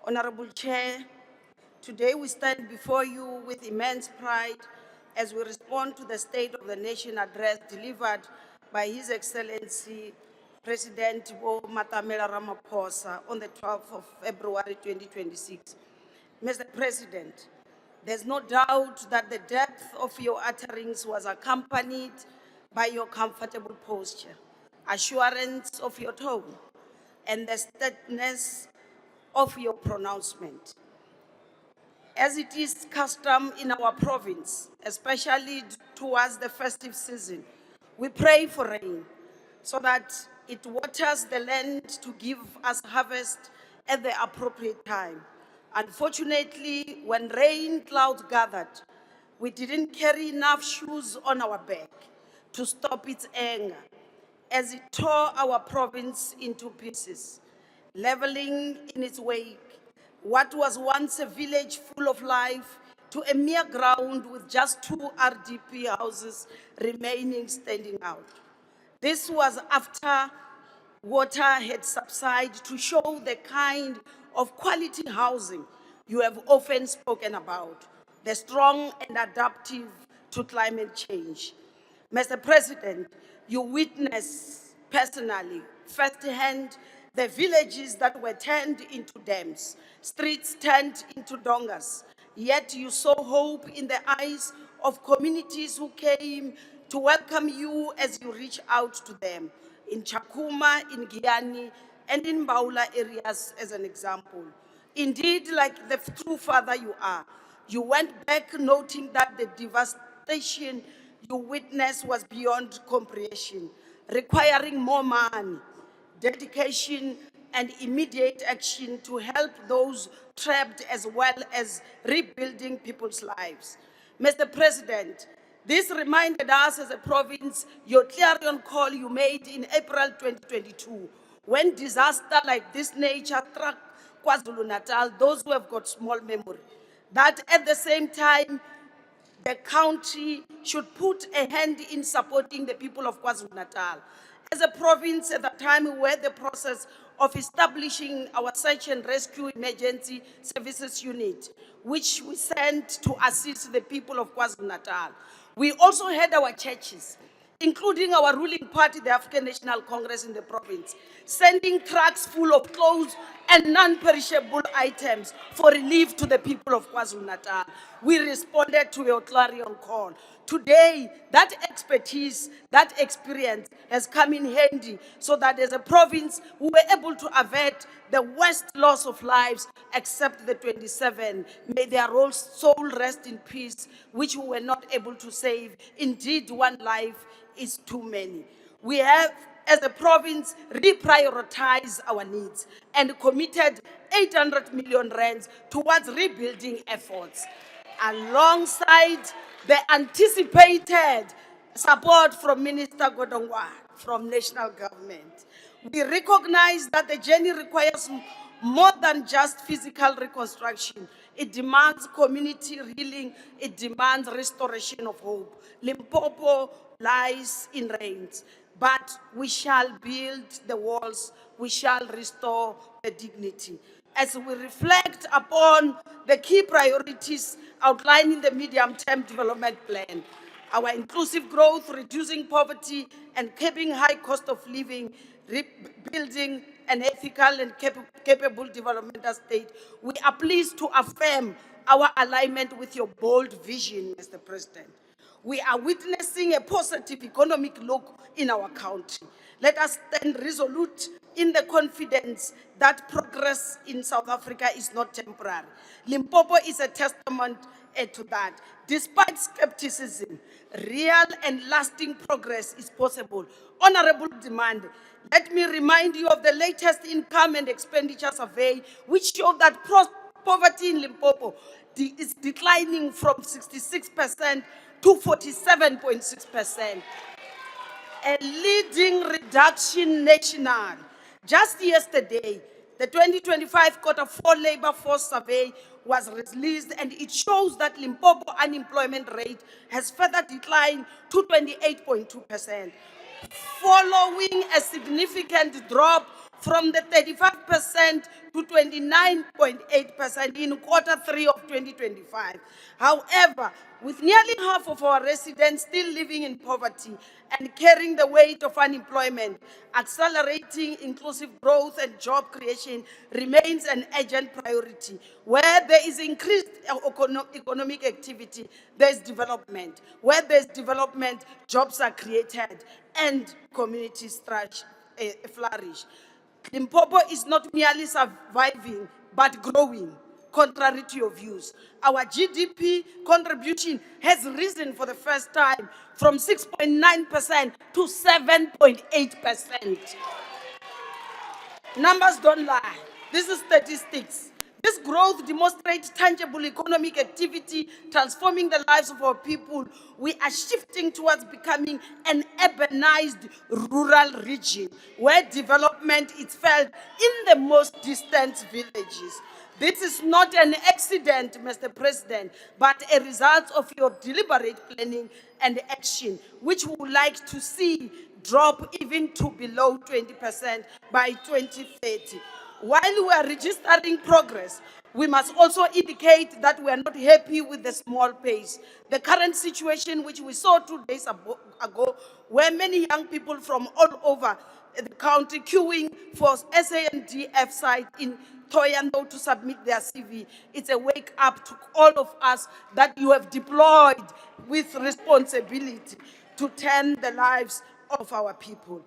Honorable Chair, today we stand before you with immense pride as we respond to the State of the Nation address delivered by His Excellency President Phophi Ramathuba on the 12th of February 2026. Mr. President, there's no doubt that the depth of your utterings was accompanied by your comfortable posture, assurance of your tone, and the steadiness of your pronouncement. As it is custom in our province, especially towards the festive season, we pray for rain so that it waters the land to give us harvest at the appropriate time. Unfortunately, when rain clouds gathered, we didn't carry enough shoes on our back to stop its anger as it tore our province into pieces, leveling in its wake what was once a village full of life to a mere ground with just 2 RDP houses remaining standing out. This was after water had subsided to show the kind of quality housing you have often spoken about, the strong and adaptive to climate change. Mr. President, you witnessed personally, firsthand, the villages that were turned into dams, streets turned into dongas, yet you saw hope in the eyes of communities who came to welcome you as you reach out to them, in Chakuma, in Giyani, and in Baula areas as an example. Indeed, like the true father you are, you went back noting that the devastation you witnessed was beyond comprehension, requiring more money, dedication, and immediate action to help those trapped as well as rebuilding people's lives. Mr. President, this reminded us as a province your clarion call you made in April 2022, when disaster like this nature struck KwaZulu-Natal, those who have got small memory, that at the same time, the country should put a hand in supporting the people of KwaZulu-Natal. As a province, at the time, we were in the process of establishing our search and rescue emergency services unit, which we sent to assist the people of KwaZulu-Natal. We also had our churches, including our ruling party, the African National Congress in the province, sending trucks full of clothes and non-perishable items for relief to the people of KwaZulu-Natal. We responded to your clarion call. Today, that expertise, that experience has come in handy so that as a province, we were able to avert the worst loss of lives except the 27. May their soul rest in peace, which we were not able to save. Indeed, one life is too many. We have, as a province, reprioritized our needs and committed 800 million rands towards rebuilding efforts, alongside the anticipated support from Minister Godongwa from national government. We recognize that the journey requires more than just physical reconstruction. It demands community healing. It demands restoration of hope. Limpopo lies in ruins, but we shall build the walls. We shall restore the dignity. As we reflect upon the key priorities outlined in the medium-term development plan, our inclusive growth, reducing poverty, and curbing high cost of living, rebuilding an ethical and capable developmental state, we are pleased to affirm our alignment with your bold vision, Mr. President. We are witnessing a positive economic look in our country. Let us stand resolute in the confidence that progress in South Africa is not temporary. Limpopo is a testament to that. Despite skepticism, real and lasting progress is possible. Honorable demand, let me remind you of the latest income and expenditure survey, which showed that poverty in Limpopo is declining from 66% to 47.6%. A leading reduction nationally. Just yesterday, the 2025 Q4 labor force survey was released, and it shows that Limpopo unemployment rate has further declined to 28.2%, following a significant drop from the 35% to 29.8% in Q3 of 2025. However, with nearly half of our residents still living in poverty and carrying the weight of unemployment, accelerating inclusive growth and job creation remains an urgent priority. Where there is increased economic activity, there is development. Where there is development, jobs are created and communities flourish. Limpopo is not merely surviving, but growing, contrary to your views. Our GDP contribution has risen for the first time from 6.9% to 7.8%. Numbers don't lie. This is statistics. This growth demonstrates tangible economic activity, transforming the lives of our people. We are shifting towards becoming an urbanized rural region where development is felt in the most distant villages. This is not an accident, Mr. President, but a result of your deliberate planning and action, which we would like to see drop even to below 20% by 2030. While we are registering progress, we must also indicate that we are not happy with the small pace. The current situation, which we saw 2 days ago, where many young people from all over the county queuing for SANDF site in Toyando to submit their CV. It's a wake up to all of us that you have deployed with responsibility to turn the lives of our people.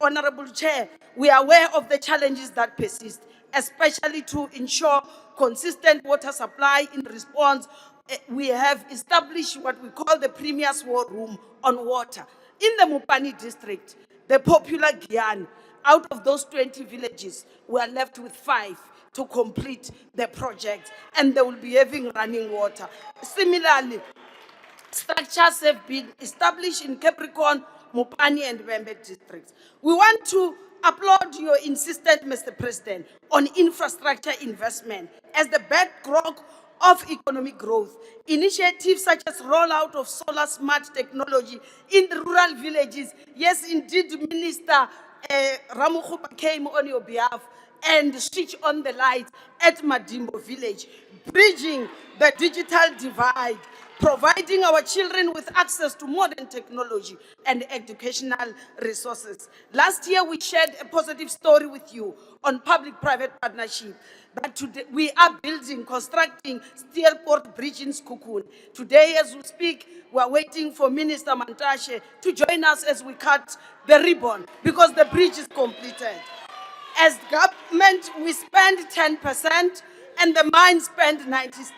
Honorable Chair, we are aware of the challenges that persist, especially to ensure consistent water supply. In response, we have established what we call the Premier's War Room on Water. In the Mupani district, the popular Gyan, out of those 20 villages, we are left with 5 to complete the project, and they will be having running water. Similarly, structures have been established in Capricorn, Mupani, and Vembe districts. We want to applaud your insistence, Mr. President, on infrastructure investment as the bedrock of economic growth. Initiatives such as rollout of solar smart technology in the rural villages. Yes, indeed, Minister Ramathuba came on your behalf and switch on the lights at Madimbo village, bridging the digital divide, providing our children with access to modern technology and educational resources. Last year, we shared a positive story with you on public-private partnership. But today, we are constructing Steelport Bridge in Sekhukhune. Today, as we speak, we are waiting for Minister Mantashe to join us as we cut the ribbon because the bridge is completed. As government, we spend 10% and the mine spend 90%.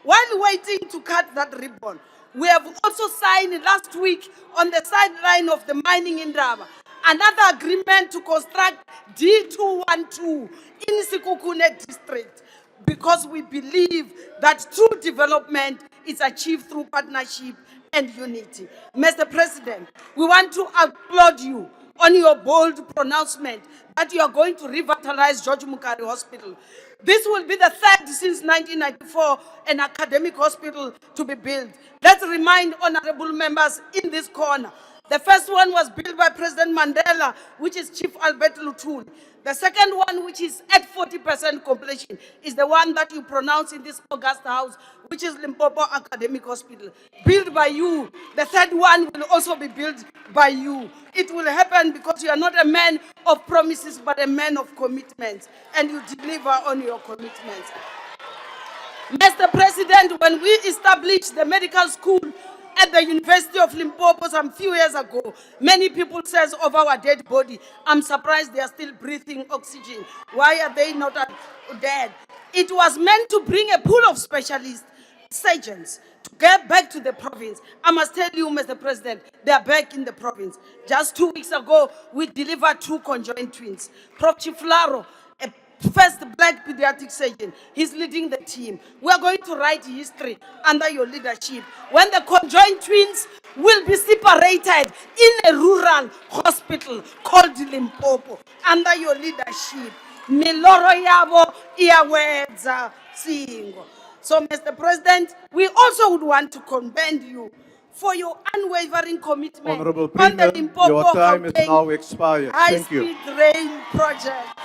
While waiting to cut that ribbon, we have also signed last week on the sideline of the mining in Ndaba another agreement to construct D212 in Sekhukhune district, because we believe that true development is achieved through partnership and unity. Mr. President, we want to applaud you on your bold pronouncement that you are going to revitalize George Mukari Hospital. This will be the third since 1994 an academic hospital to be built. Let's remind honorable members in this corner. The first one was built by President Mandela, which is Chief Albert Luthuli. The second one, which is at 40% completion, is the one that you pronounce in this August House, which is Limpopo Academic Hospital, built by you. The third one will also be built by you. It will happen because you are not a man of promises, but a man of commitments, and you deliver on your commitments. Mr. President, when we established the medical school at the University of Limpopo some few years ago, many people says of our dead body, I'm surprised they are still breathing oxygen. Why are they not dead? It was meant to bring a pool of specialists, surgeons, to get back to the province. I must tell you, Mr. President, they are back in the province. Just 2 weeks ago, we delivered 2 conjoined twins. Prof. Chiflaro, a first black pediatric surgeon, he's leading the team. We are going to write history under your leadership when the conjoined twins will be separated in a rural hospital called Limpopo under your leadership. Miloro yabo iyawedza singo. So, Mr. President, we also would want to commend you for your unwavering commitment Honorable on the Premier, your Limpopo time is now expired. Thank you. high-speed rail project.